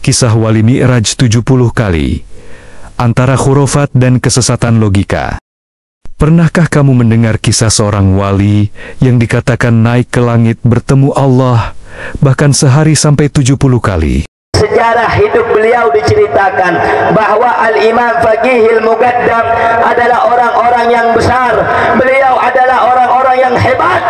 kisah wali Mi'raj 70 kali, antara khurafat dan kesesatan logika. Pernahkah kamu mendengar kisah seorang wali yang dikatakan naik ke langit bertemu Allah, bahkan sehari sampai 70 kali? Sejarah hidup beliau diceritakan bahwa Al-Imam Faqihil Muqaddam adalah orang-orang yang besar. Beliau adalah orang-orang yang hebat.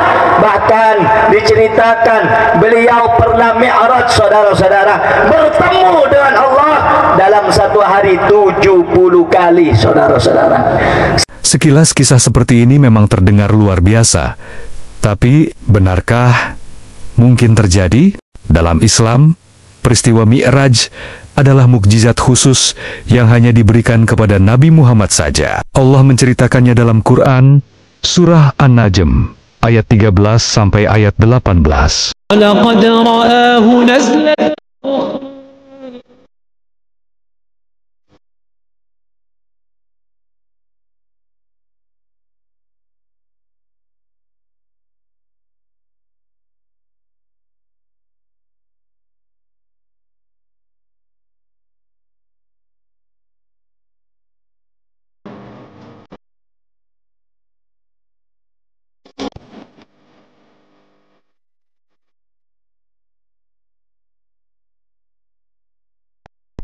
Bahkan diceritakan beliau pernah mi'raj, saudara-saudara, bertemu dengan Allah dalam satu hari 70 kali, saudara-saudara. Sekilas kisah seperti ini memang terdengar luar biasa. Tapi benarkah mungkin terjadi? Dalam Islam, peristiwa Mi'raj adalah mukjizat khusus yang hanya diberikan kepada Nabi Muhammad saja. Allah menceritakannya dalam Quran, Surah An-Najm, ayat 13 sampai ayat 18. وَلَقَدْ رَآهُ نَزْلَةً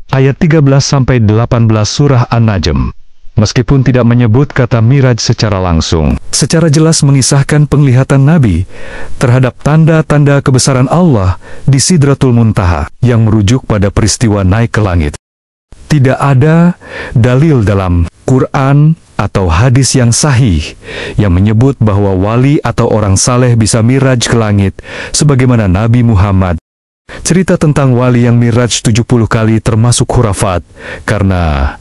Ayat 13 sampai 18 Surah An-Najm. Meskipun tidak menyebut kata Miraj secara langsung, secara jelas mengisahkan penglihatan Nabi terhadap tanda-tanda kebesaran Allah di Sidratul Muntaha yang merujuk pada peristiwa naik ke langit. Tidak ada dalil dalam Quran atau hadis yang sahih yang menyebut bahwa wali atau orang saleh bisa miraj ke langit sebagaimana Nabi Muhammad. Cerita tentang wali yang miraj 70 kali termasuk khurafat karena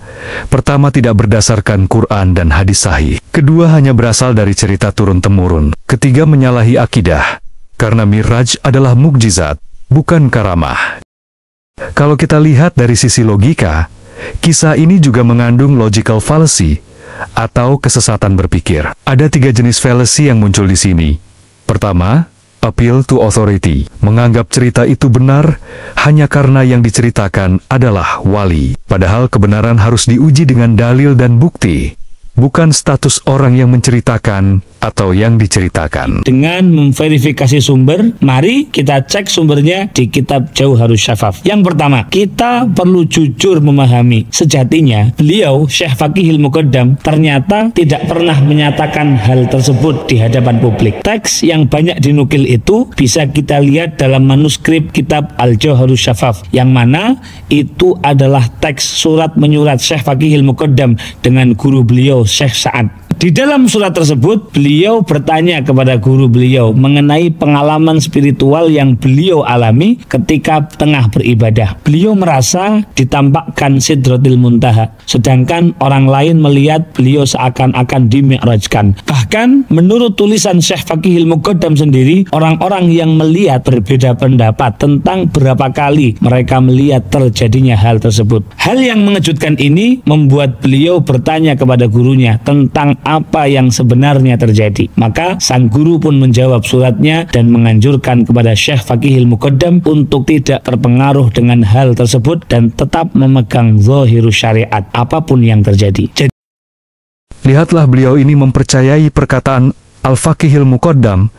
pertama tidak berdasarkan Quran dan hadis sahih, kedua hanya berasal dari cerita turun-temurun, ketiga menyalahi akidah karena miraj adalah mukjizat, bukan karamah. Kalau kita lihat dari sisi logika, kisah ini juga mengandung logical fallacy atau kesesatan berpikir. Ada 3 jenis fallacy yang muncul di sini. Pertama, appeal to authority, menganggap cerita itu benar hanya karena yang diceritakan adalah wali. Padahal kebenaran harus diuji dengan dalil dan bukti, bukan status orang yang menceritakan atau yang diceritakan. Dengan memverifikasi sumber, mari kita cek sumbernya di kitab Jauharus Syafaf. Yang pertama, kita perlu jujur memahami sejatinya beliau Syekh Faqihil Muqaddam ternyata tidak pernah menyatakan hal tersebut di hadapan publik. Teks yang banyak dinukil itu bisa kita lihat dalam manuskrip kitab Al-Jauharus Syafaf, yang mana itu adalah teks surat menyurat Syekh Faqihil Muqaddam dengan guru beliau Syekh Sa'ad. Di dalam surat tersebut, beliau bertanya kepada guru beliau mengenai pengalaman spiritual yang beliau alami ketika tengah beribadah. Beliau merasa ditampakkan Sidratul Muntaha, sedangkan orang lain melihat beliau seakan-akan dimi'rajkan. Bahkan, menurut tulisan Syekh Faqihil Muqaddam sendiri, orang-orang yang melihat berbeda pendapat tentang berapa kali mereka melihat terjadinya hal tersebut. Hal yang mengejutkan ini membuat beliau bertanya kepada gurunya tentang apa yang sebenarnya terjadi. Maka sang guru pun menjawab suratnya dan menganjurkan kepada Syekh Faqihil Muqaddam untuk tidak terpengaruh dengan hal tersebut dan tetap memegang zahirus syariat apapun yang terjadi. Lihatlah, beliau ini mempercayai perkataan Al-Faqihil Muqaddam.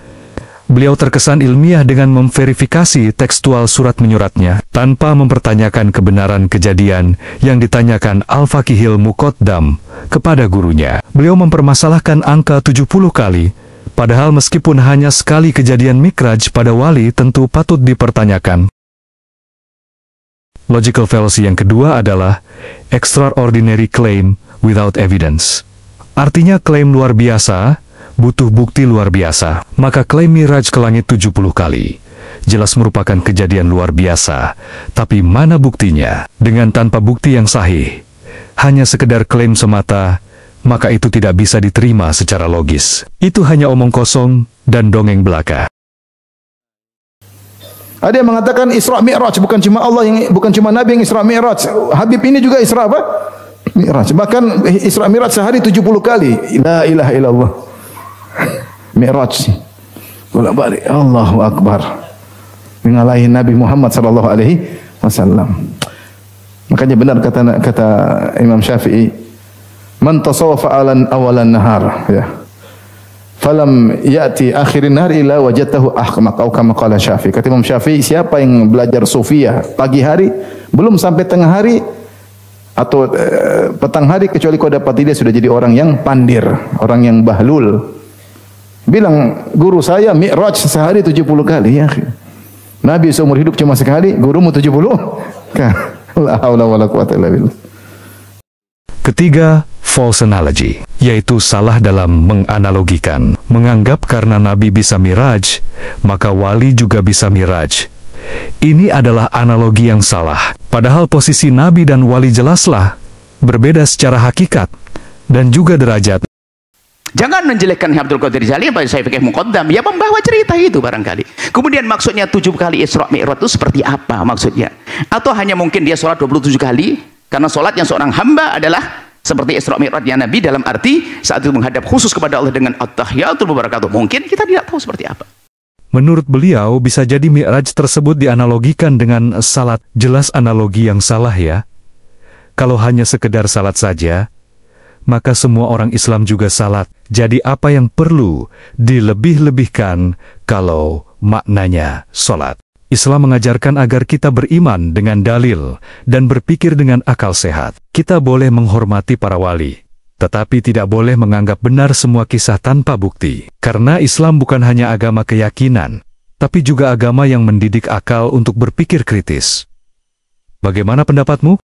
Beliau terkesan ilmiah dengan memverifikasi tekstual surat menyuratnya tanpa mempertanyakan kebenaran kejadian yang ditanyakan Al-Faqihil Muqaddam kepada gurunya. Beliau mempermasalahkan angka 70 kali, padahal meskipun hanya sekali kejadian mikraj pada wali tentu patut dipertanyakan. Logical fallacy yang kedua adalah extraordinary claim without evidence. Artinya klaim luar biasa butuh bukti luar biasa. Maka klaim miraj ke langit 70 kali jelas merupakan kejadian luar biasa, tapi mana buktinya? Dengan tanpa bukti yang sahih, hanya sekedar klaim semata, maka itu tidak bisa diterima secara logis. Itu hanya omong kosong dan dongeng belaka. Ada yang mengatakan Isra Mi'raj, bukan cuma Allah yang, bukan cuma Nabi yang Isra Mi'raj. Habib ini juga Isra apa? Mi'raj. Bahkan Isra Mi'raj sehari 70 kali. La ilaha illallah. Mi'raj. Bolak-balik. Allahu Akbar. Mengalahi Nabi Muhammad sallallahu alaihi wasallam. Makanya benar kata Imam Syafi'i, man tasawwafa awalan nahar, ya. Falam ya'ti akhirin nahar illa wajadtahu ahmaq, atau kama qala Syafi'i. Kata Imam Syafi'i, siapa yang belajar sufiyah pagi hari, belum sampai tengah hari atau petang hari, kecuali kau dapati dia sudah jadi orang yang pandir, orang yang bahlul. Bilang, guru saya mi'raj sehari 70 kali, ya. Nabi seumur hidup cuma sekali, gurumu 70 kali. La haula wala quwata illa billah. Ketiga, false analogy, yaitu salah dalam menganalogikan. Menganggap karena Nabi bisa miraj, maka wali juga bisa miraj. Ini adalah analogi yang salah. Padahal posisi Nabi dan wali jelaslah berbeda secara hakikat dan juga derajat. Jangan menjelekkan Abdul Qadir Jalil pada saya fikih muqaddam, ya membawa cerita itu barangkali. Kemudian maksudnya 7 kali Isra Mi'raj itu seperti apa maksudnya? Atau hanya mungkin dia sholat 27 kali, karena sholatnya seorang hamba adalah seperti Isra Mi'rajnya Nabi, dalam arti saat itu menghadap khusus kepada Allah dengan at-tahiyatul mubarakatuh. Mungkin kita tidak tahu seperti apa. Menurut beliau, bisa jadi Mi'raj tersebut dianalogikan dengan salat. Jelas analogi yang salah, ya. Kalau hanya sekedar salat saja, maka semua orang Islam juga salat. Jadi apa yang perlu dilebih-lebihkan kalau maknanya salat? Islam mengajarkan agar kita beriman dengan dalil dan berpikir dengan akal sehat. Kita boleh menghormati para wali, tetapi tidak boleh menganggap benar semua kisah tanpa bukti. Karena Islam bukan hanya agama keyakinan, tapi juga agama yang mendidik akal untuk berpikir kritis. Bagaimana pendapatmu?